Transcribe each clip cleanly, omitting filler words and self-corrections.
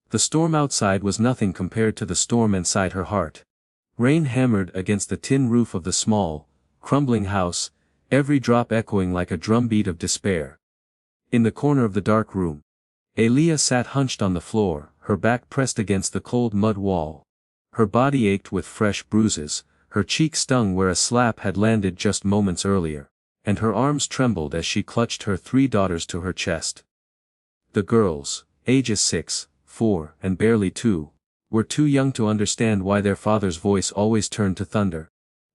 The storm outside was nothing compared to the storm inside her heart. Rain hammered against the tin roof of the small, crumbling house, every drop echoing like a drumbeat of despair. In the corner of the dark room, Aaliyah sat hunched on the floor, her back pressed against the cold mud wall. Her body ached with fresh bruises, her cheek stung where a slap had landed just moments earlier, and her arms trembled as she clutched her 3 daughters to her chest. The girls, ages 6, 4, and barely 2, were too young to understand why their father's voice always turned to thunder.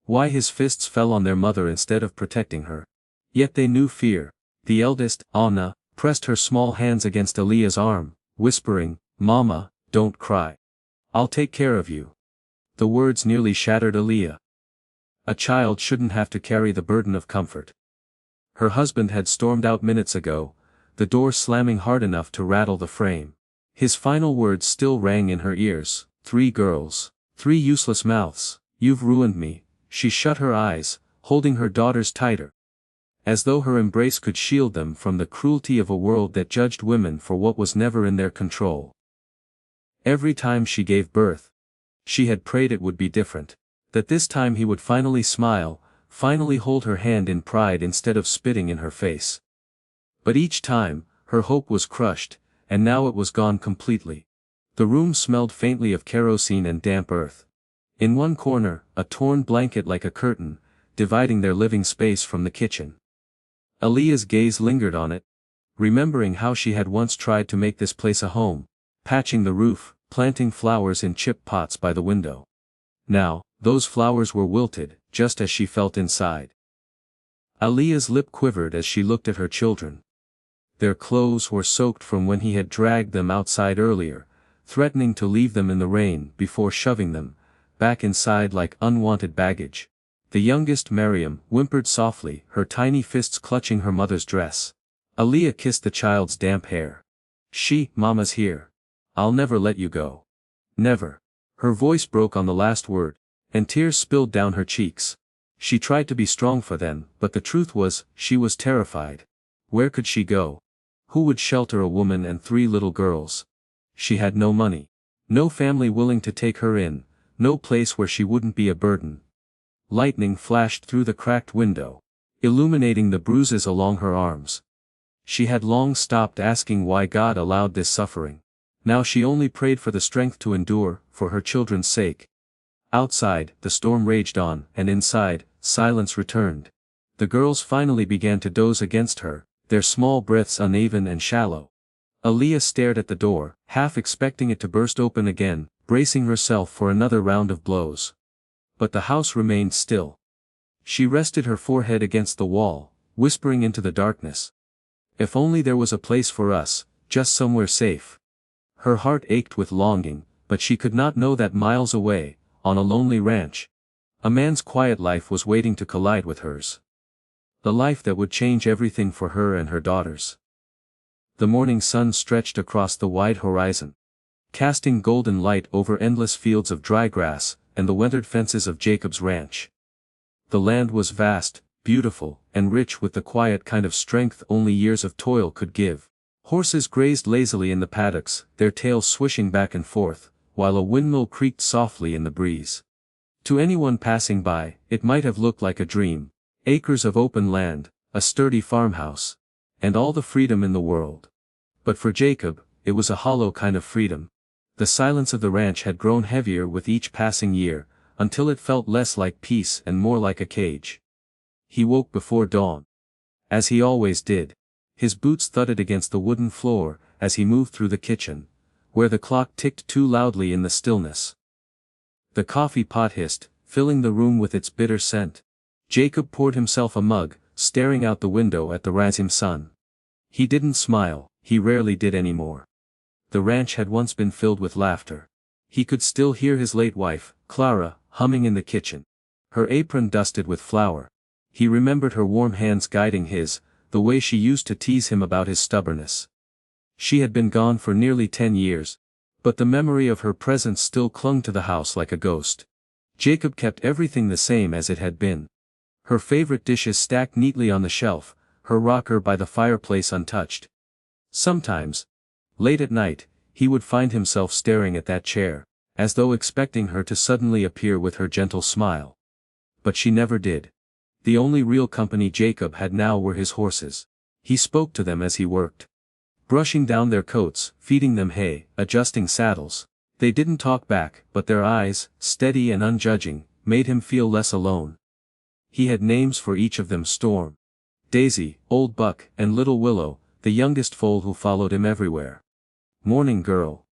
Why his fists fell on their mother instead of protecting her. Yet they knew fear. The eldest, Anna, pressed her small hands against Aaliyah's arm, whispering, "Mama, don't cry. I'll take care of you." The words nearly shattered Aaliyah. A child shouldn't have to carry the burden of comfort. Her husband had stormed out minutes ago, the door slamming hard enough to rattle the frame. His final words still rang in her ears, 3 girls, 3 useless mouths, you've ruined me. She shut her eyes, holding her daughters tighter, as though her embrace could shield them from the cruelty of a world that judged women for what was never in their control. Every time she gave birth, she had prayed it would be different, that this time he would finally smile, finally hold her hand in pride instead of spitting in her face. But each time, her hope was crushed, and now it was gone completely. The room smelled faintly of kerosene and damp earth. In one corner, a torn blanket like a curtain, dividing their living space from the kitchen. Aaliyah's gaze lingered on it, remembering how she had once tried to make this place a home, patching the roof, planting flowers in chip pots by the window. Now, those flowers were wilted, just as she felt inside. Aaliyah's lip quivered as she looked at her children. Their clothes were soaked from when he had dragged them outside earlier, threatening to leave them in the rain before shoving them back inside like unwanted baggage. The youngest, Mariam, whimpered softly, her tiny fists clutching her mother's dress. Aaliyah kissed the child's damp hair. Mama's here. I'll never let you go. Never. Her voice broke on the last word, and tears spilled down her cheeks. She tried to be strong for them, but the truth was, she was terrified. Where could she go? Who would shelter a woman and 3 little girls? She had no money. No family willing to take her in. No place where she wouldn't be a burden. Lightning flashed through the cracked window, illuminating the bruises along her arms. She had long stopped asking why God allowed this suffering. Now she only prayed for the strength to endure, for her children's sake. Outside, the storm raged on, and inside, silence returned. The girls finally began to doze against her, their small breaths uneven and shallow. Aaliyah stared at the door, half expecting it to burst open again, bracing herself for another round of blows. But the house remained still. She rested her forehead against the wall, whispering into the darkness. If only there was a place for us, just somewhere safe. Her heart ached with longing, but she could not know that miles away, on a lonely ranch, a man's quiet life was waiting to collide with hers. The life that would change everything for her and her daughters. The morning sun stretched across the wide horizon, casting golden light over endless fields of dry grass, and the weathered fences of Jacob's ranch. The land was vast, beautiful, and rich with the quiet kind of strength only years of toil could give. Horses grazed lazily in the paddocks, their tails swishing back and forth, while a windmill creaked softly in the breeze. To anyone passing by, it might have looked like a dream. Acres of open land, a sturdy farmhouse, and all the freedom in the world. But for Jacob, it was a hollow kind of freedom. The silence of the ranch had grown heavier with each passing year, until it felt less like peace and more like a cage. He woke before dawn. As he always did. His boots thudded against the wooden floor, as he moved through the kitchen, where the clock ticked too loudly in the stillness. The coffee pot hissed, filling the room with its bitter scent. Jacob poured himself a mug, staring out the window at the rising sun. He didn't smile, he rarely did anymore. The ranch had once been filled with laughter. He could still hear his late wife, Clara, humming in the kitchen, her apron dusted with flour. He remembered her warm hands guiding his, the way she used to tease him about his stubbornness. She had been gone for nearly 10 years, but the memory of her presence still clung to the house like a ghost. Jacob kept everything the same as it had been. Her favorite dishes stacked neatly on the shelf, her rocker by the fireplace untouched. Sometimes, late at night, he would find himself staring at that chair, as though expecting her to suddenly appear with her gentle smile. But she never did. The only real company Jacob had now were his horses. He spoke to them as he worked, brushing down their coats, feeding them hay, adjusting saddles. They didn't talk back, but their eyes, steady and unjudging, made him feel less alone. He had names for each of them: Storm, Daisy, Old Buck, and Little Willow, the youngest foal who followed him everywhere. Morning, girl,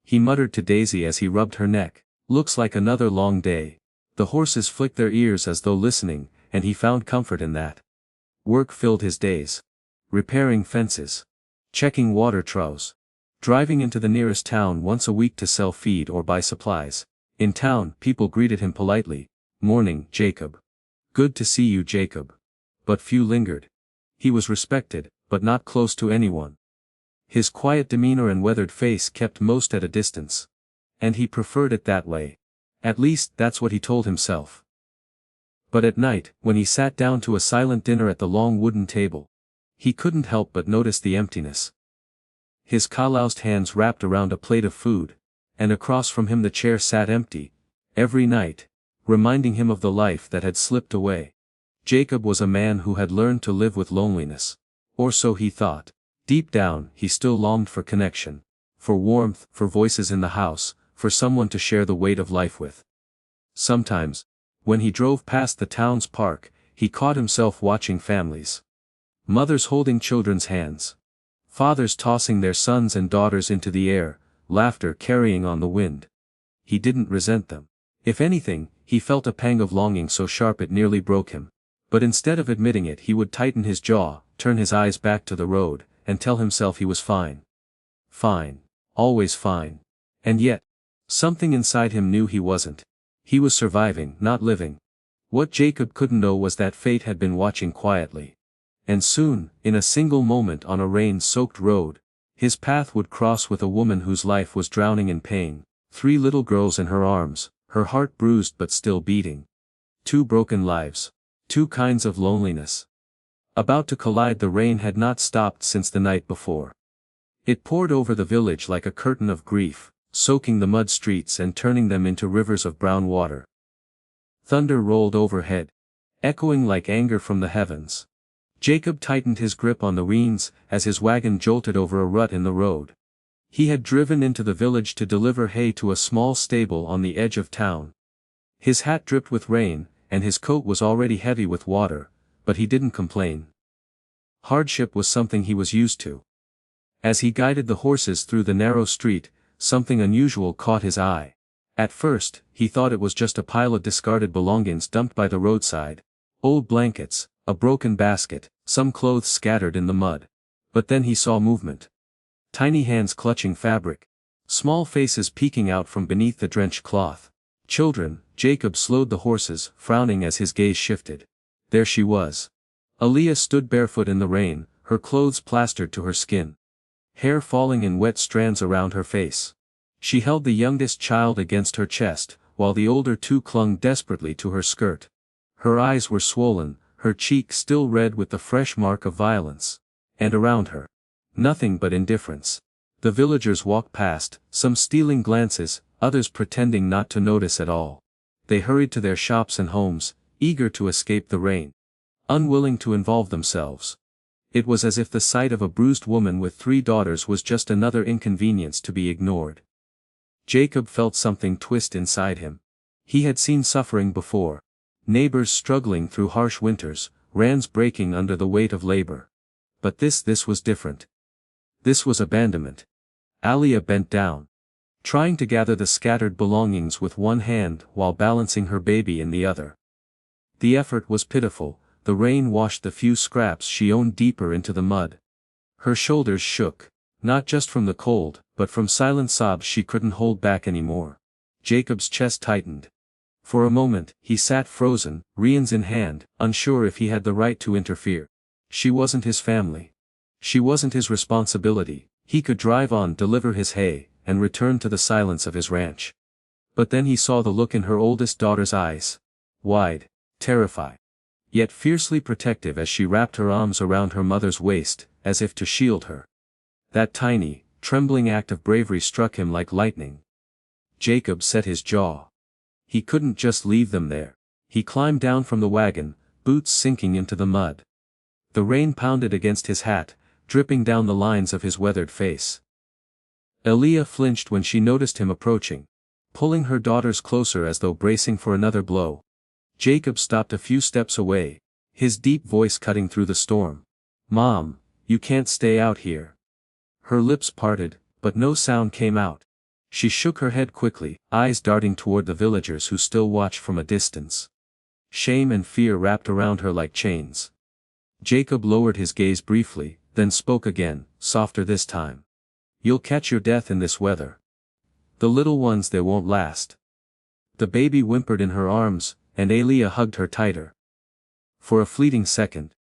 he muttered to Daisy as he rubbed her neck. Looks like another long day. The horses flicked their ears as though listening, and he found comfort in that. Work filled his days. Repairing fences, checking water troughs, driving into the nearest town once a week to sell feed or buy supplies. In town, people greeted him politely. Morning, Jacob. Good to see you, Jacob. But few lingered. He was respected, but not close to anyone. His quiet demeanor and weathered face kept most at a distance. And he preferred it that way. At least, that's what he told himself. But at night, when he sat down to a silent dinner at the long wooden table, he couldn't help but notice the emptiness. His calloused hands wrapped around a plate of food, and across from him the chair sat empty, every night, reminding him of the life that had slipped away. Jacob was a man who had learned to live with loneliness. Or so he thought. Deep down, he still longed for connection, for warmth, for voices in the house, for someone to share the weight of life with. Sometimes, when he drove past the town's park, he caught himself watching families. Mothers holding children's hands. Fathers tossing their sons and daughters into the air, laughter carrying on the wind. He didn't resent them. If anything, he felt a pang of longing so sharp it nearly broke him. But instead of admitting it, he would tighten his jaw, turn his eyes back to the road, and tell himself he was fine. Fine. Always fine. And yet, something inside him knew he wasn't. He was surviving, not living. What Jacob couldn't know was that fate had been watching quietly. And soon, in a single moment on a rain-soaked road, his path would cross with a woman whose life was drowning in pain, 3 little girls in her arms, her heart bruised but still beating. 2 broken lives. 2 kinds of loneliness. About to collide. The rain had not stopped since the night before. It poured over the village like a curtain of grief, soaking the mud streets and turning them into rivers of brown water. Thunder rolled overhead, echoing like anger from the heavens. Jacob tightened his grip on the reins as his wagon jolted over a rut in the road. He had driven into the village to deliver hay to a small stable on the edge of town. His hat dripped with rain, and his coat was already heavy with water, but he didn't complain. Hardship was something he was used to. As he guided the horses through the narrow street, something unusual caught his eye. At first, he thought it was just a pile of discarded belongings dumped by the roadside. Old blankets, a broken basket, some clothes scattered in the mud. But then he saw movement. Tiny hands clutching fabric. Small faces peeking out from beneath the drenched cloth. Children. Jacob slowed the horses, frowning as his gaze shifted. There she was. Aaliyah stood barefoot in the rain, her clothes plastered to her skin. Hair falling in wet strands around her face. She held the youngest child against her chest, while the older 2 clung desperately to her skirt. Her eyes were swollen, her cheek still red with the fresh mark of violence. And around her, nothing but indifference. The villagers walked past, some stealing glances, others pretending not to notice at all. They hurried to their shops and homes, eager to escape the rain, unwilling to involve themselves. It was as if the sight of a bruised woman with 3 daughters was just another inconvenience to be ignored. Jacob felt something twist inside him. He had seen suffering before. Neighbors struggling through harsh winters, rands breaking under the weight of labor. But this was different. This was abandonment. Aaliyah bent down, trying to gather the scattered belongings with one hand while balancing her baby in the other. The effort was pitiful. The rain washed the few scraps she owned deeper into the mud. Her shoulders shook, not just from the cold, but from silent sobs she couldn't hold back anymore. Jacob's chest tightened. For a moment, he sat frozen, reins in hand, unsure if he had the right to interfere. She wasn't his family. She wasn't his responsibility. He could drive on, deliver his hay, and return to the silence of his ranch. But then he saw the look in her oldest daughter's eyes. Wide, terrified, yet fiercely protective as she wrapped her arms around her mother's waist, as if to shield her. That tiny, trembling act of bravery struck him like lightning. Jacob set his jaw. He couldn't just leave them there. He climbed down from the wagon, boots sinking into the mud. The rain pounded against his hat, dripping down the lines of his weathered face. Aaliyah flinched when she noticed him approaching, pulling her daughters closer as though bracing for another blow. Jacob stopped a few steps away, his deep voice cutting through the storm. "Mom, you can't stay out here." Her lips parted, but no sound came out. She shook her head quickly, eyes darting toward the villagers who still watched from a distance. Shame and fear wrapped around her like chains. Jacob lowered his gaze briefly, then spoke again, softer this time. "You'll catch your death in this weather. The little ones, they won't last." The baby whimpered in her arms, and Aaliyah hugged her tighter. For a fleeting second,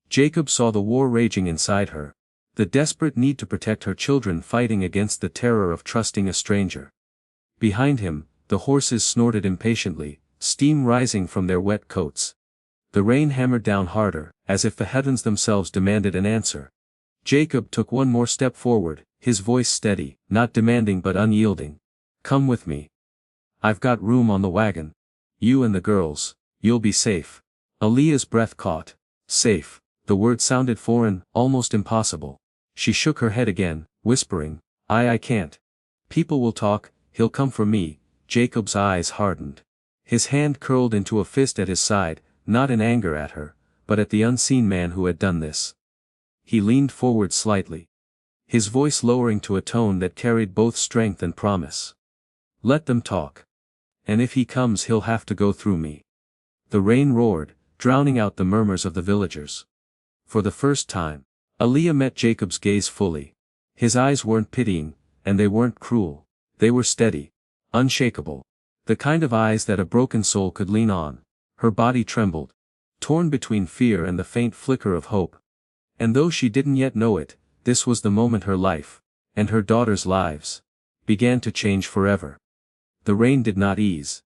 Jacob saw the war raging inside her, the desperate need to protect her children fighting against the terror of trusting a stranger. Behind him, the horses snorted impatiently, steam rising from their wet coats. The rain hammered down harder, as if the heavens themselves demanded an answer. Jacob took one more step forward, his voice steady, not demanding but unyielding. "Come with me. I've got room on the wagon. You and the girls, you'll be safe." Aaliyah's breath caught. Safe. The word sounded foreign, almost impossible. She shook her head again, whispering, I can't. "People will talk, he'll come for me." Jacob's eyes hardened. His hand curled into a fist at his side, not in anger at her, but at the unseen man who had done this. He leaned forward slightly, his voice lowering to a tone that carried both strength and promise. "Let them talk. And if he comes, he'll have to go through me." The rain roared, drowning out the murmurs of the villagers. For the first time, Aaliyah met Jacob's gaze fully. His eyes weren't pitying, and they weren't cruel. They were steady, unshakable. The kind of eyes that a broken soul could lean on. Her body trembled, torn between fear and the faint flicker of hope. And though she didn't yet know it, this was the moment her life, and her daughters' lives, began to change forever. The rain did not ease.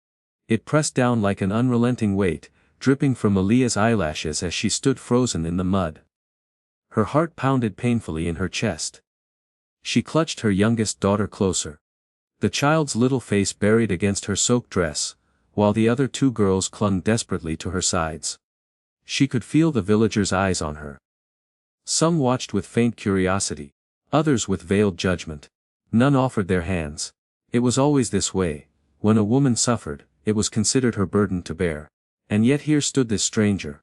It pressed down like an unrelenting weight, dripping from Aaliyah's eyelashes as she stood frozen in the mud. Her heart pounded painfully in her chest. She clutched her youngest daughter closer, the child's little face buried against her soaked dress, while the other two girls clung desperately to her sides. She could feel the villagers' eyes on her. Some watched with faint curiosity, others with veiled judgment. None offered their hands. It was always this way. When a woman suffered, it was considered her burden to bear. And yet here stood this stranger.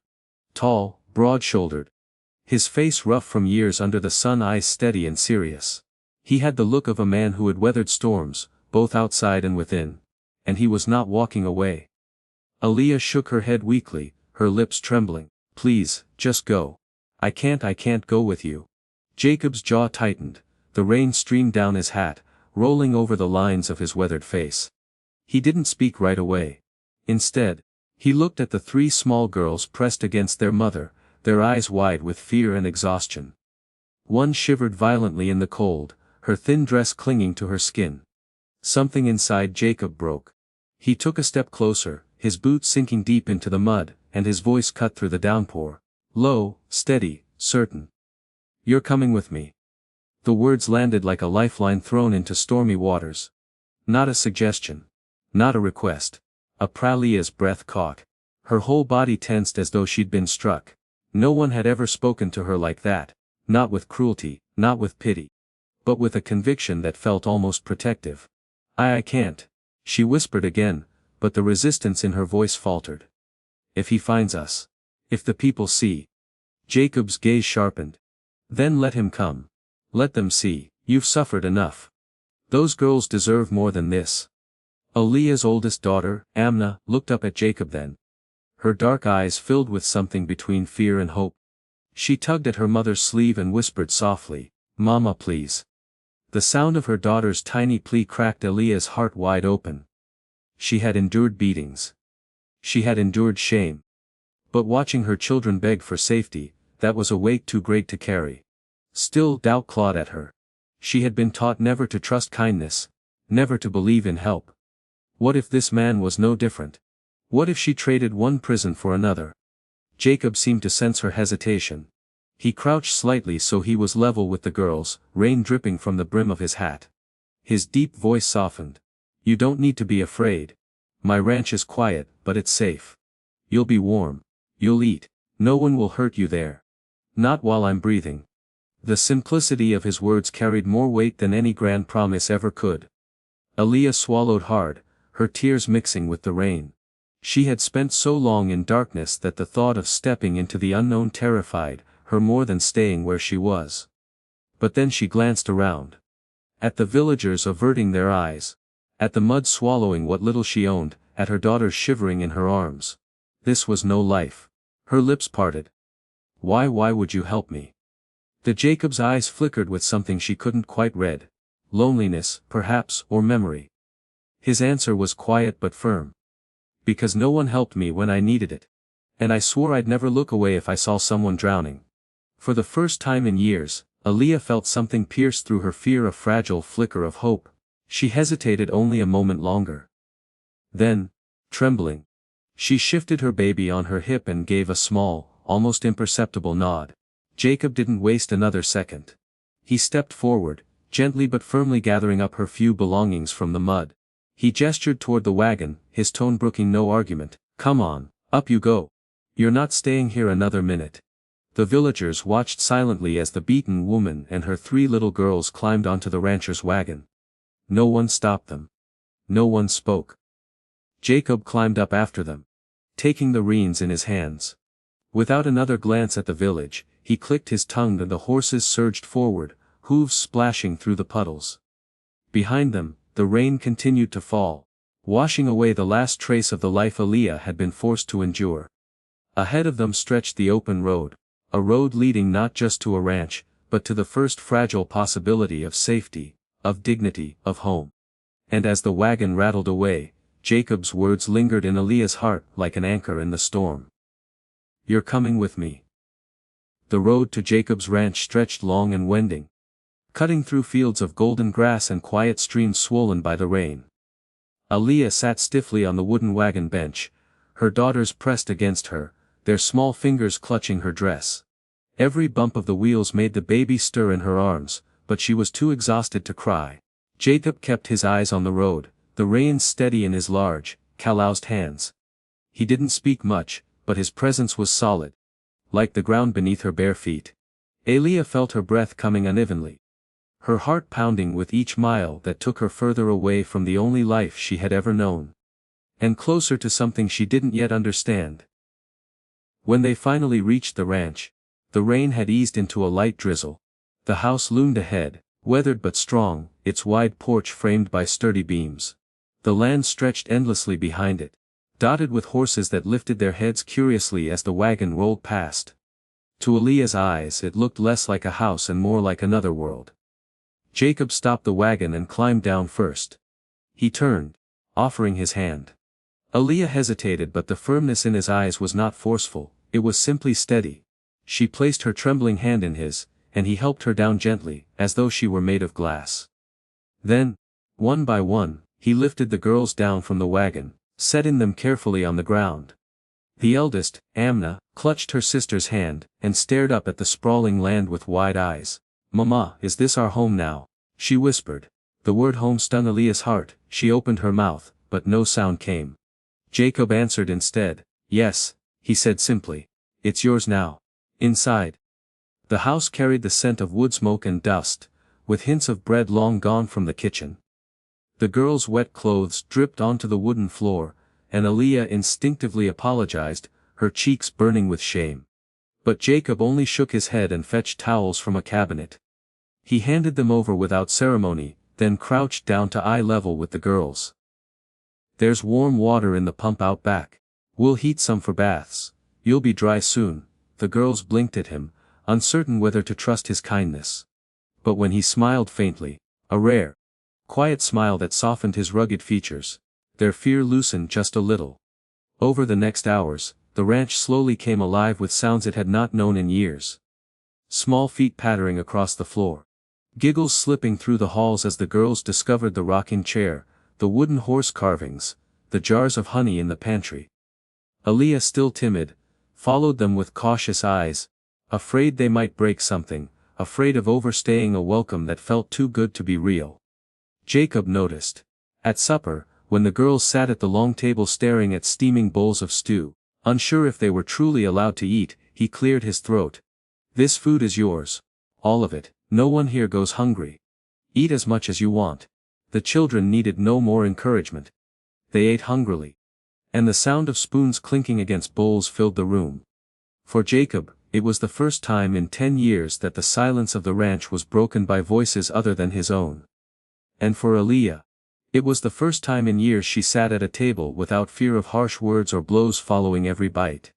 Tall, broad-shouldered. His face rough from years under the sun, eyes steady and serious. He had the look of a man who had weathered storms, both outside and within. And he was not walking away. Aaliyah shook her head weakly, her lips trembling. "Please, just go. I can't go with you." Jacob's jaw tightened, the rain streamed down his hat, rolling over the lines of his weathered face. He didn't speak right away. Instead, he looked at the three small girls pressed against their mother, their eyes wide with fear and exhaustion. One shivered violently in the cold, her thin dress clinging to her skin. Something inside Jacob broke. He took a step closer, his boots sinking deep into the mud, and his voice cut through the downpour. Low, steady, certain. "You're coming with me." The words landed like a lifeline thrown into stormy waters. Not a suggestion. Not a request. Aaliyah's breath caught. Her whole body tensed as though she'd been struck. No one had ever spoken to her like that, not with cruelty, not with pity, but with a conviction that felt almost protective. I can't," she whispered again, but the resistance in her voice faltered. "If he finds us. If the people see." Jacob's gaze sharpened. "Then let him come. Let them see. You've suffered enough. Those girls deserve more than this." Aaliyah's oldest daughter, Amna, looked up at Jacob then. Her dark eyes filled with something between fear and hope. She tugged at her mother's sleeve and whispered softly, "Mama, please." The sound of her daughter's tiny plea cracked Aaliyah's heart wide open. She had endured beatings. She had endured shame. But watching her children beg for safety, that was a weight too great to carry. Still, doubt clawed at her. She had been taught never to trust kindness, never to believe in help. What if this man was no different? What if she traded one prison for another? Jacob seemed to sense her hesitation. He crouched slightly so he was level with the girls, rain dripping from the brim of his hat. His deep voice softened. "You don't need to be afraid. My ranch is quiet, but it's safe. You'll be warm. You'll eat. No one will hurt you there. Not while I'm breathing." The simplicity of his words carried more weight than any grand promise ever could. Aaliyah swallowed hard, her tears mixing with the rain. She had spent so long in darkness that the thought of stepping into the unknown terrified her more than staying where she was. But then she glanced around. At the villagers averting their eyes. At the mud swallowing what little she owned, at her daughters shivering in her arms. This was no life. Her lips parted. Why would you help me?" The Jacob's eyes flickered with something she couldn't quite read. Loneliness, perhaps, or memory. His answer was quiet but firm. "Because no one helped me when I needed it. And I swore I'd never look away if I saw someone drowning." For the first time in years, Aaliyah felt something pierce through her fear, a fragile flicker of hope. She hesitated only a moment longer. Then, trembling, she shifted her baby on her hip and gave a small, almost imperceptible nod. Jacob didn't waste another second. He stepped forward, gently but firmly gathering up her few belongings from the mud. He gestured toward the wagon, his tone brooking no argument. "Come on, up you go. You're not staying here another minute." The villagers watched silently as the beaten woman and her 3 little girls climbed onto the rancher's wagon. No one stopped them. No one spoke. Jacob climbed up after them, taking the reins in his hands. Without another glance at the village, he clicked his tongue and the horses surged forward, hooves splashing through the puddles. Behind them, the rain continued to fall, washing away the last trace of the life Aaliyah had been forced to endure. Ahead of them stretched the open road, a road leading not just to a ranch, but to the first fragile possibility of safety, of dignity, of home. And as the wagon rattled away, Jacob's words lingered in Aaliyah's heart like an anchor in the storm. "You're coming with me." The road to Jacob's ranch stretched long and winding, cutting through fields of golden grass and quiet streams swollen by the rain. Aaliyah sat stiffly on the wooden wagon bench, her daughters pressed against her, their small fingers clutching her dress. Every bump of the wheels made the baby stir in her arms, but she was too exhausted to cry. Jacob kept his eyes on the road, the reins steady in his large, calloused hands. He didn't speak much, but his presence was solid, like the ground beneath her bare feet. Aaliyah felt her breath coming unevenly, her heart pounding with each mile that took her further away from the only life she had ever known, and closer to something she didn't yet understand. When they finally reached the ranch, the rain had eased into a light drizzle. The house loomed ahead, weathered but strong, its wide porch framed by sturdy beams. The land stretched endlessly behind it, dotted with horses that lifted their heads curiously as the wagon rolled past. To Aaliyah's eyes it looked less like a house and more like another world. Jacob stopped the wagon and climbed down first. He turned, offering his hand. Aaliyah hesitated, but the firmness in his eyes was not forceful, it was simply steady. She placed her trembling hand in his, and he helped her down gently, as though she were made of glass. Then, one by one, he lifted the girls down from the wagon, setting them carefully on the ground. The eldest, Amna, clutched her sister's hand, and stared up at the sprawling land with wide eyes. "Mama, is this our home now?" she whispered. The word home stung Aaliyah's heart. She opened her mouth, but no sound came. Jacob answered instead. "Yes," he said simply. "It's yours now." Inside, the house carried the scent of wood smoke and dust, with hints of bread long gone from the kitchen. The girls' wet clothes dripped onto the wooden floor, and Aaliyah instinctively apologized, her cheeks burning with shame. But Jacob only shook his head and fetched towels from a cabinet. He handed them over without ceremony, then crouched down to eye level with the girls. "There's warm water in the pump out back. We'll heat some for baths. You'll be dry soon." The girls blinked at him, uncertain whether to trust his kindness. But when he smiled faintly, a rare, quiet smile that softened his rugged features, their fear loosened just a little. Over the next hours, the ranch slowly came alive with sounds it had not known in years. Small feet pattering across the floor. Giggles slipping through the halls as the girls discovered the rocking chair, the wooden horse carvings, the jars of honey in the pantry. Aaliyah, still timid, followed them with cautious eyes, Afraid they might break something, afraid of overstaying a welcome that felt too good to be real. Jacob noticed. At supper, when the girls sat at the long table staring at steaming bowls of stew, unsure if they were truly allowed to eat, he cleared his throat. "This food is yours. All of it. No one here goes hungry. Eat as much as you want." The children needed no more encouragement. They ate hungrily. And the sound of spoons clinking against bowls filled the room. For Jacob, it was the first time in 10 years that the silence of the ranch was broken by voices other than his own. And for Aaliyah, it was the first time in years she sat at a table without fear of harsh words or blows following every bite.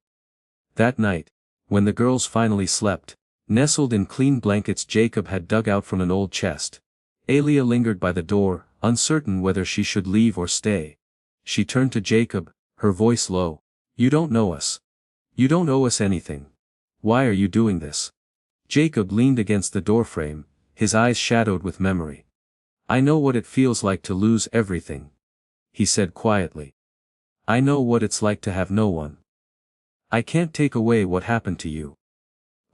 That night, when the girls finally slept, nestled in clean blankets Jacob had dug out from an old chest, Aaliyah lingered by the door, uncertain whether she should leave or stay. She turned to Jacob, her voice low. "You don't know us. You don't owe us anything. Why are you doing this?" Jacob leaned against the doorframe, his eyes shadowed with memory. "I know what it feels like to lose everything," he said quietly. "I know what it's like to have no one. I can't take away what happened to you.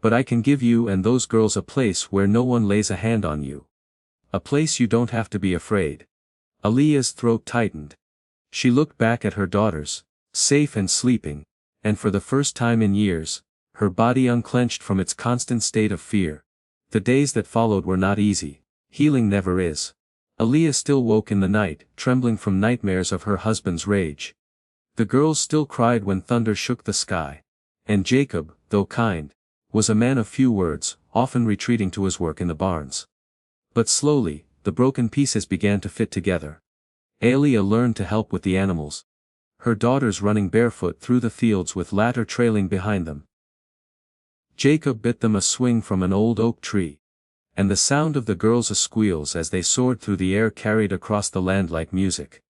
But I can give you and those girls a place where no one lays a hand on you. A place you don't have to be afraid." Aaliyah's throat tightened. She looked back at her daughters, safe and sleeping, and for the first time in years, her body unclenched from its constant state of fear. The days that followed were not easy. Healing never is. Aaliyah still woke in the night, trembling from nightmares of her husband's rage. The girls still cried when thunder shook the sky. And Jacob, though kind, was a man of few words, often retreating to his work in the barns. But slowly, the broken pieces began to fit together. Aaliyah learned to help with the animals. Her daughters running barefoot through the fields with ladder trailing behind them. Jacob bit them a swing from an old oak tree. And the sound of the girls' squeals as they soared through the air carried across the land like music.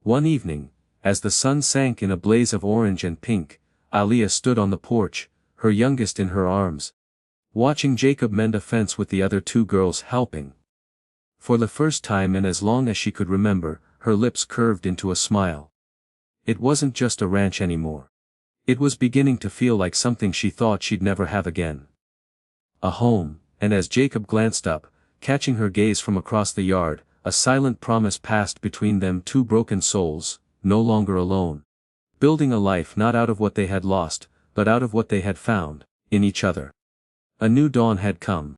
One evening, as the sun sank in a blaze of orange and pink, Aaliyah stood on the porch, her youngest in her arms, watching Jacob mend a fence with the other two girls helping. For the first time in as long as she could remember, her lips curved into a smile. It wasn't just a ranch anymore. It was beginning to feel like something she thought she'd never have again. A home, and as Jacob glanced up, catching her gaze from across the yard, a silent promise passed between them, two broken souls, no longer alone. Building a life not out of what they had lost, but out of what they had found, in each other. A new dawn had come.